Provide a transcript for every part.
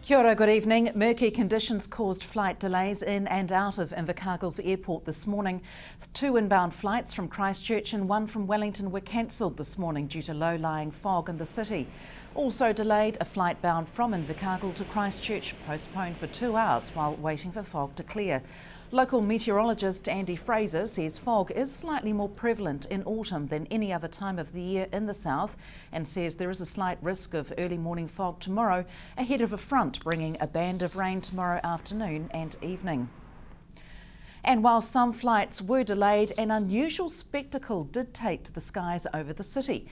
Kia ora, good evening. Murky conditions caused flight delays in and out of Invercargill's airport this morning. 2 inbound flights from Christchurch and 1 from Wellington were cancelled this morning due to low-lying fog in the city. Also delayed, a flight bound from Invercargill to Christchurch postponed for 2 hours while waiting for fog to clear. Local meteorologist Andy Fraser says fog is slightly more prevalent in autumn than any other time of the year in the south, and says there is a slight risk of early morning fog tomorrow ahead of a front bringing a band of rain tomorrow afternoon and evening. And while some flights were delayed, an unusual spectacle did take to the skies over the city.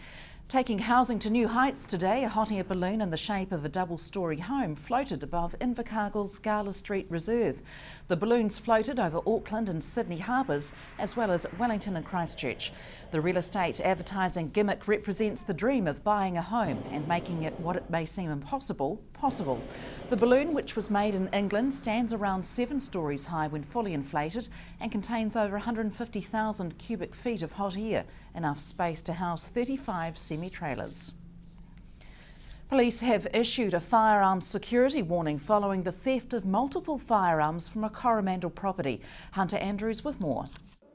Taking housing to new heights today, a hot air balloon in the shape of a double-storey home floated above Invercargill's Gala Street Reserve. The balloons floated over Auckland and Sydney harbours, as well as Wellington and Christchurch. The real estate advertising gimmick represents the dream of buying a home and making it what it may seem impossible, possible. The balloon, which was made in England, stands around 7 stories high when fully inflated and contains over 150,000 cubic feet of hot air, enough space to house 35 semi-trailers. Police have issued a firearm security warning following the theft of multiple firearms from a Coromandel property. Hunter Andrews with more.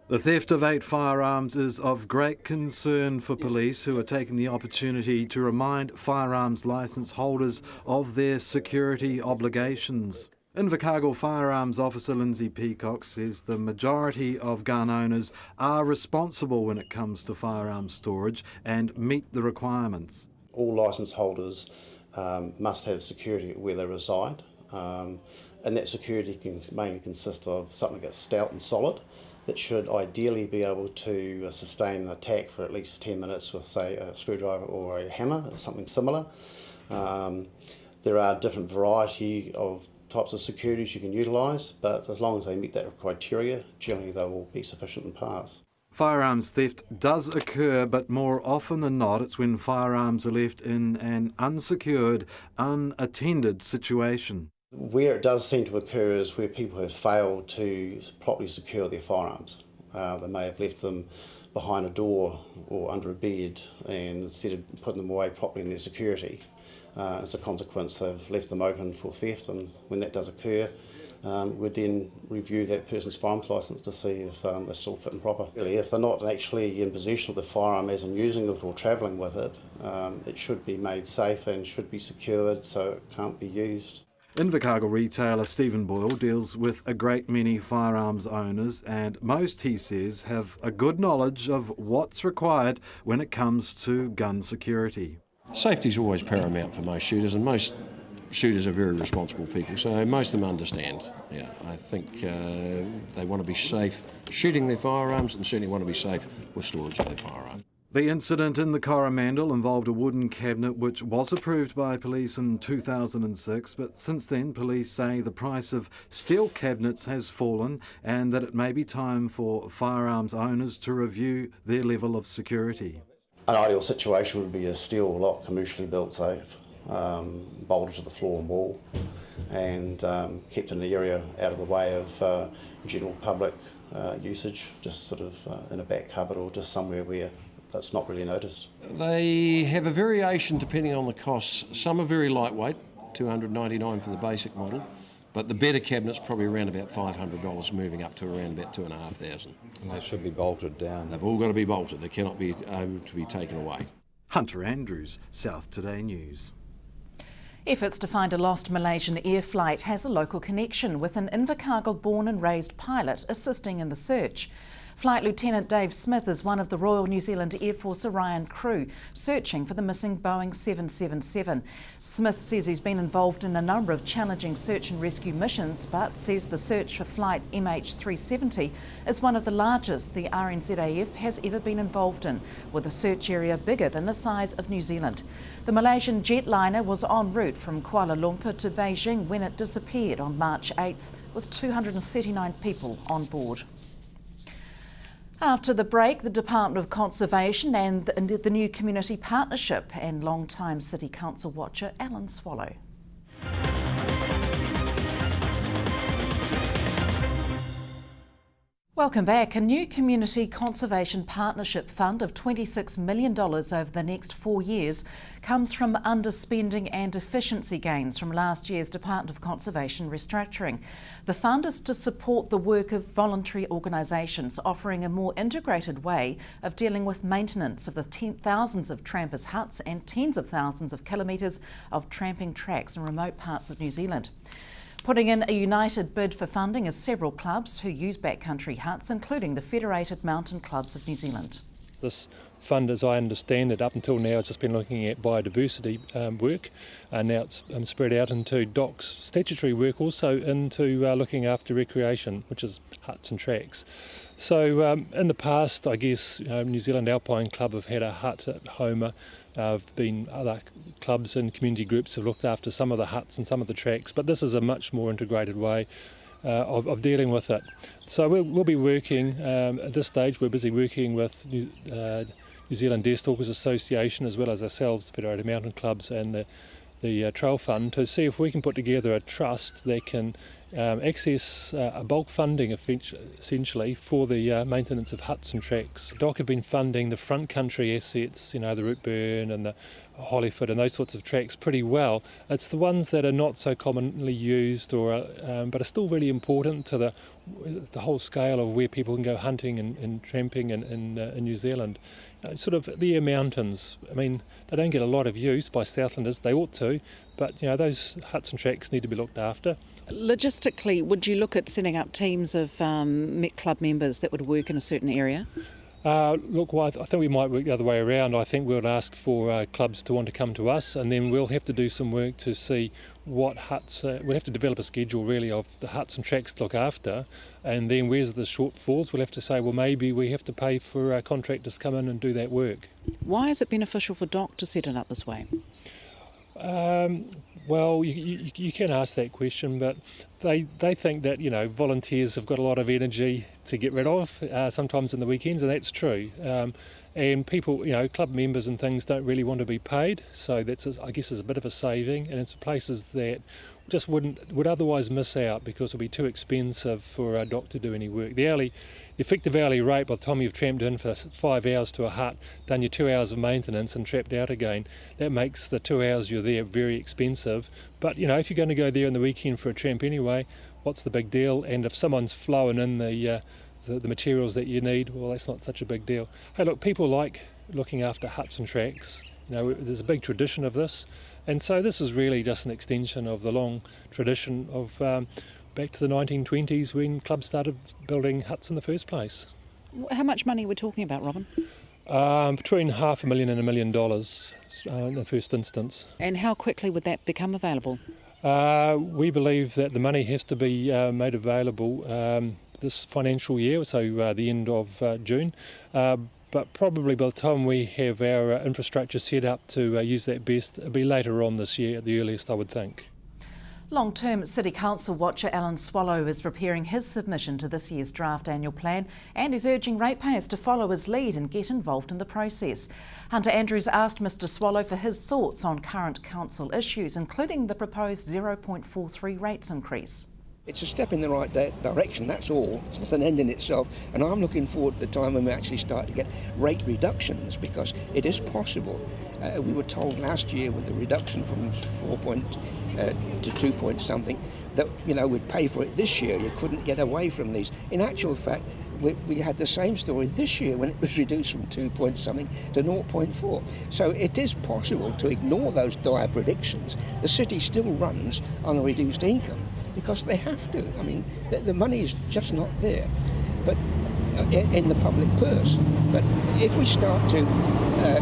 The theft of 8 firearms is of great concern for police, who are taking the opportunity to remind firearms licence holders of their security obligations. Invercargill Firearms Officer Lindsay Peacock says the majority of gun owners are responsible when it comes to firearms storage and meet the requirements. All licence holders must have security where they reside, and that security can mainly consist of something that's stout and solid, that should ideally be able to sustain an attack for at least 10 minutes with, say, a screwdriver or a hammer or something similar. There are different variety of types of securities you can utilise, but as long as they meet that criteria, generally they will be sufficient and pass. Firearms theft does occur, but more often than not it's when firearms are left in an unsecured, unattended situation. Where it does seem to occur is where people have failed to properly secure their firearms. They may have left them behind a door or under a bed, and instead of putting them away properly in their security, as a consequence they've left them open for theft, and when that does occur, we'd then review that person's firearms licence to see if they're still fit and proper. Really, if they're not actually in possession of the firearm as in using it or travelling with it, it should be made safe and should be secured so it can't be used. Invercargill retailer Stephen Boyle deals with a great many firearms owners, and most, he says, have a good knowledge of what's required when it comes to gun security. Safety is always paramount for most shooters, and most shooters are very responsible people, so most of them understand. Yeah, I think they want to be safe shooting their firearms and certainly want to be safe with storage of their firearms. The incident in the Coromandel involved a wooden cabinet which was approved by police in 2006, but since then police say the price of steel cabinets has fallen and that it may be time for firearms owners to review their level of security. An ideal situation would be a steel lock, commercially built safe, bolted to the floor and wall, and kept in an area out of the way of general public usage, just sort of in a back cupboard or just somewhere where that's not really noticed. They have a variation depending on the costs. Some are very lightweight, $299 for the basic model, but the better cabinets probably around about $500, moving up to around about $2,500. And they should be bolted down. They've all got to be bolted. They cannot be able to be taken away. Hunter Andrews, South Today News. Efforts to find a lost Malaysian air flight has a local connection, with an Invercargill born and raised pilot assisting in the search. Flight Lieutenant Dave Smith is one of the Royal New Zealand Air Force Orion crew searching for the missing Boeing 777. Smith says he's been involved in a number of challenging search and rescue missions, but says the search for flight MH370 is one of the largest the RNZAF has ever been involved in, with a search area bigger than the size of New Zealand. The Malaysian jetliner was en route from Kuala Lumpur to Beijing when it disappeared on March 8th, with 239 people on board. After the break, the Department of Conservation and the new community partnership, and long-time City Council watcher Alan Swallow. Welcome back. A new community conservation partnership fund of $26 million over the next 4 years comes from underspending and efficiency gains from last year's Department of Conservation restructuring. The fund is to support the work of voluntary organisations, offering a more integrated way of dealing with maintenance of the thousands of trampers' huts and tens of thousands of kilometres of tramping tracks in remote parts of New Zealand. Putting in a united bid for funding are several clubs who use backcountry huts, including the Federated Mountain Clubs of New Zealand. This fund, as I understand it, up until now has just been looking at biodiversity work, and now it's spread out into DOC's statutory work, also into looking after recreation, which is huts and tracks. So in the past, I guess New Zealand Alpine Club have had a hut at Homer. Been other clubs and community groups have looked after some of the huts and some of the tracks, but this is a much more integrated way of dealing with it. So we'll be working, at this stage we're busy working with New Zealand Deerstalkers Association, as well as ourselves, the Federated Mountain Clubs and the Trail Fund, to see if we can put together a trust that can access a bulk funding essentially for the maintenance of huts and tracks. DOC have been funding the front country assets, the Rootburn and the Hollyfoot and those sorts of tracks pretty well. It's the ones that are not so commonly used or but are still really important to the whole scale of where people can go hunting and tramping in New Zealand. Sort of the Eyre Mountains, I mean, they don't get a lot of use by Southlanders, they ought to, but those huts and tracks need to be looked after. Logistically, would you look at setting up teams of club members that would work in a certain area? I think we might work the other way around. I think we'll ask for clubs to want to come to us, and then we'll have to do some work to see what huts, we'll have to develop a schedule really of the huts and tracks to look after, and then where's the shortfalls, we'll have to say, well, maybe we have to pay for contractors to come in and do that work. Why is it beneficial for DOC to set it up this way? Well, you can ask that question, but they think that volunteers have got a lot of energy to get rid of, sometimes in the weekends, and that's true. And people, club members and things don't really want to be paid, so that's, I guess, is a bit of a saving, and it's places that just would otherwise miss out because it would be too expensive for a DOC to do any work. The effective hourly rate, by the time you've tramped in for 5 hours to a hut, done your 2 hours of maintenance and trapped out again, that makes the 2 hours you're there very expensive. But if you're going to go there on the weekend for a tramp anyway, what's the big deal? And if someone's flowing in the materials that you need, well, that's not such a big deal. Hey, look, people like looking after huts and tracks. There's a big tradition of this, and so this is really just an extension of the long tradition of back to the 1920s when clubs started building huts in the first place. How much money are we talking about, Robin? Between $500,000 and $1 million in the first instance. And how quickly would that become available? We believe that the money has to be made available this financial year, so the end of June. But probably by the time we have our infrastructure set up to use that best, it'll be later on this year at the earliest, I would think. Long-term City Council watcher Alan Swallow is preparing his submission to this year's draft annual plan, and is urging ratepayers to follow his lead and get involved in the process. Hunter Andrews asked Mr Swallow for his thoughts on current council issues, including the proposed 0.43 rates increase. It's a step in the right direction, that's all. It's not an end in itself, and I'm looking forward to the time when we actually start to get rate reductions, because it is possible. We were told last year with the reduction from 4 to 2 point something that we'd pay for it this year. You couldn't get away from these. In actual fact, we had the same story this year when it was reduced from 2 point something to 0.4. So it is possible to ignore those dire predictions. The city still runs on a reduced income because they have to. I mean, the money is just not there, but in the public purse. But if we start to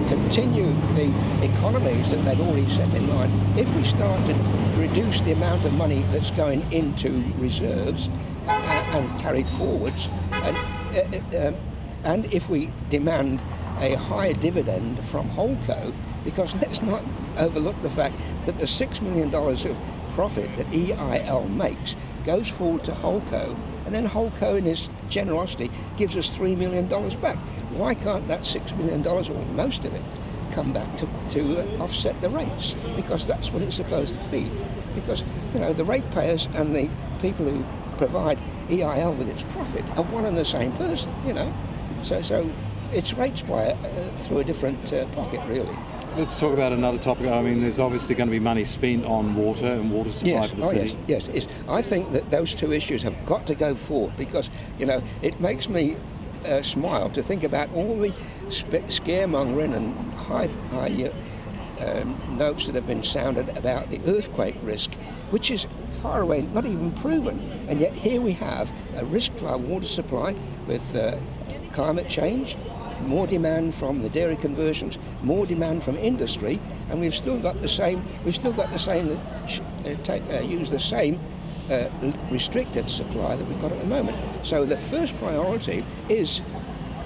continue the economies that they've already set in line, if we start to reduce the amount of money that's going into reserves and carried forwards, and if we demand a higher dividend from Holdco, because let's not overlook the fact that the $6 million of profit that EIL makes goes forward to Holdco, and then Holdco in his generosity gives us $3 million back. Why can't that $6 million, or most of it, come back to offset the rates? Because that's what it's supposed to be. Because the ratepayers and the people who provide EIL with its profit are one and the same person, you know. So it's rates by through a different pocket, really. Let's talk about another topic. I mean, there's obviously going to be money spent on water and water supply for the city. Yes. I think that those two issues have got to go forward because, you know, it makes me smile to think about all the scaremongering and high notes that have been sounded about the earthquake risk, which is far away, not even proven. And yet here we have a risk to our water supply with climate change, more demand from the dairy conversions, more demand from industry, and we've still got the same. Use the same restricted supply that we've got at the moment. So the first priority is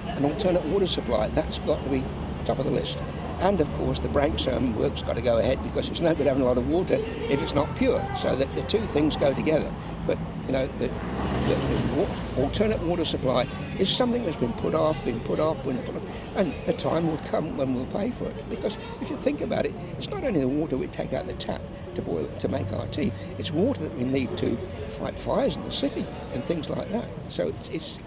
an alternate water supply. That's got to be top of the list. And of course the Branksome work's got to go ahead because it's no good having a lot of water if it's not pure. So that the two things go together. But you know, the alternate water supply is something that's been put off, and the time will come when we'll pay for it. Because if you think about it, it's not only the water we take out the tap to boil to make our tea, it's water that we need to fight fires in the city and things like that. So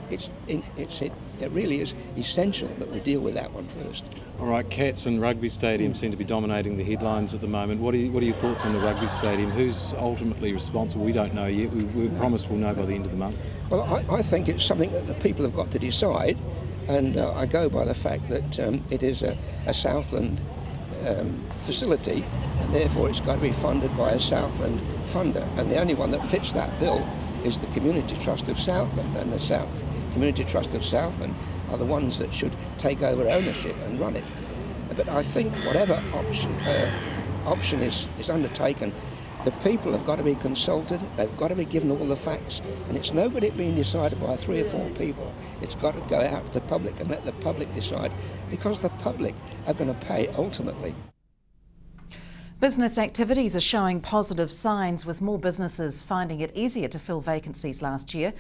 it really is essential that we deal with that one first. All right, Cats and Rugby Stadium seem to be dominating the headlines at the moment. What are your thoughts on the Rugby Stadium? Who's ultimately responsible? We don't know yet. We promise we'll know by the end of the month. Well, I think it's something that the people have got to decide, and I go by the fact that it is a Southland facility, and therefore it's got to be funded by a Southland funder, and the only one that fits that bill is the Community Trust of Southland, and the Community Trust of Southland are the ones that should take over ownership and run it. But I think whatever option is undertaken, the people have got to be consulted, they've got to be given all the facts, and it's no good it being decided by 3 or 4 people. It's got to go out to the public and let the public decide, because the public are going to pay ultimately. Business activities are showing positive signs, with more businesses finding it easier to fill vacancies last year.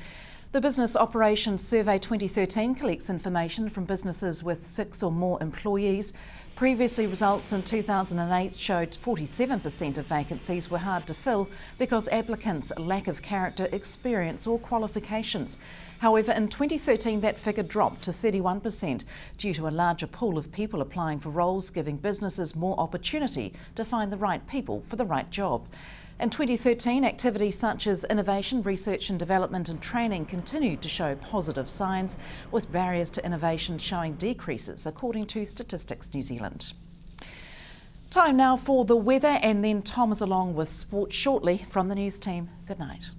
The Business Operations Survey 2013 collects information from businesses with 6 or more employees. Previously, results in 2008 showed 47% of vacancies were hard to fill because applicants' lack of character, experience or qualifications. However, in 2013 that figure dropped to 31% due to a larger pool of people applying for roles, giving businesses more opportunity to find the right people for the right job. In 2013, activities such as innovation, research and development and training continued to show positive signs, with barriers to innovation showing decreases, according to Statistics New Zealand. Time now for the weather, and then Tom is along with sport shortly from the news team. Good night.